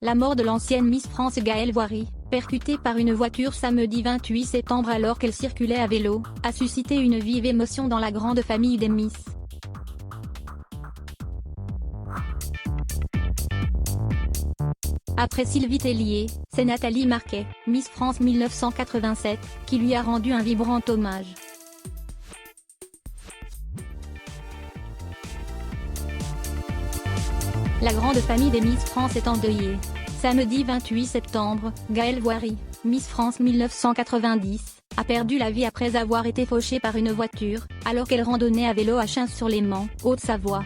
La mort de l'ancienne Miss France Gaëlle Voiry, percutée par une voiture samedi 28 septembre alors qu'elle circulait à vélo, a suscité une vive émotion dans la grande famille des Miss. Après Sylvie Tellier, c'est Nathalie Marquet, Miss France 1987, qui lui a rendu un vibrant hommage. La grande famille des Miss France est endeuillée. Samedi 28 septembre, Gaëlle Voiry, Miss France 1990, a perdu la vie après avoir été fauchée par une voiture, alors qu'elle randonnait à vélo à Chins-sur-Léman, Haute-Savoie.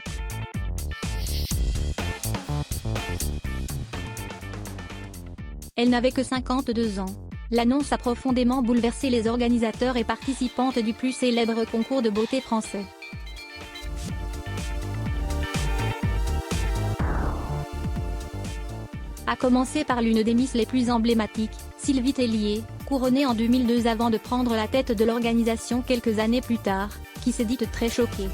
Elle n'avait que 52 ans. L'annonce a profondément bouleversé les organisateurs et participantes du plus célèbre concours de beauté français. A commencer par l'une des Miss les plus emblématiques, Sylvie Tellier, couronnée en 2002 avant de prendre la tête de l'organisation quelques années plus tard, qui s'est dite très choquée.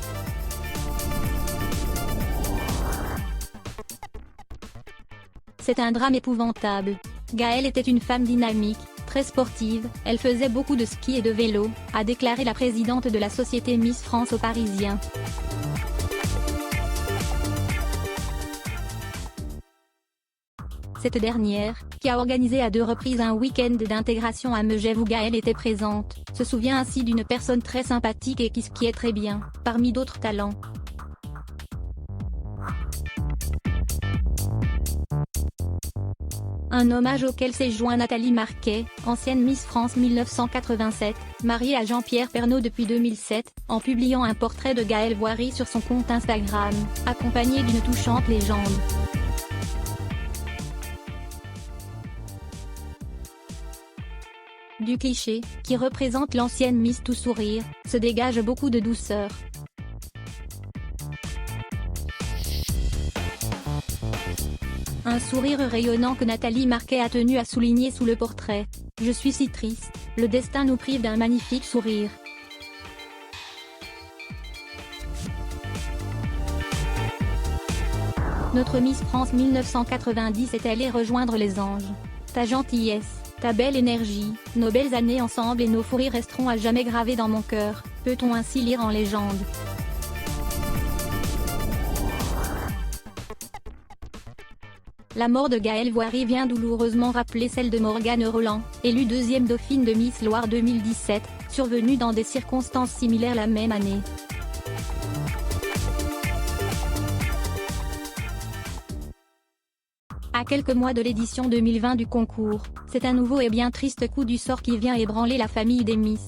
C'est un drame épouvantable. Gaëlle était une femme dynamique, très sportive, elle faisait beaucoup de ski et de vélo, a déclaré la présidente de la société Miss France aux Parisiens. Cette dernière, qui a organisé à 2 reprises un week-end d'intégration à Megève où Gaëlle était présente, se souvient ainsi d'une personne très sympathique et qui skiait très bien, parmi d'autres talents. Un hommage auquel s'est joint Nathalie Marquet, ancienne Miss France 1987, mariée à Jean-Pierre Pernaut depuis 2007, en publiant un portrait de Gaëlle Voiry sur son compte Instagram, accompagné d'une touchante légende. Du cliché, qui représente l'ancienne Miss Tout Sourire, se dégage beaucoup de douceur. Un sourire rayonnant que Nathalie Marquet a tenu à souligner sous le portrait. « Je suis si triste, le destin nous prive d'un magnifique sourire. Notre Miss France 1990 est allée rejoindre les anges. Ta gentillesse, ta belle énergie, nos belles années ensemble et nos fous rires resteront à jamais gravés dans mon cœur », peut-on ainsi lire en légende. La mort de Gaëlle Voiry vient douloureusement rappeler celle de Morgane Roland, élue 2e dauphine de Miss Loire 2017, survenue dans des circonstances similaires la même année. À quelques mois de l'édition 2020 du concours, c'est un nouveau et bien triste coup du sort qui vient ébranler la famille des Miss.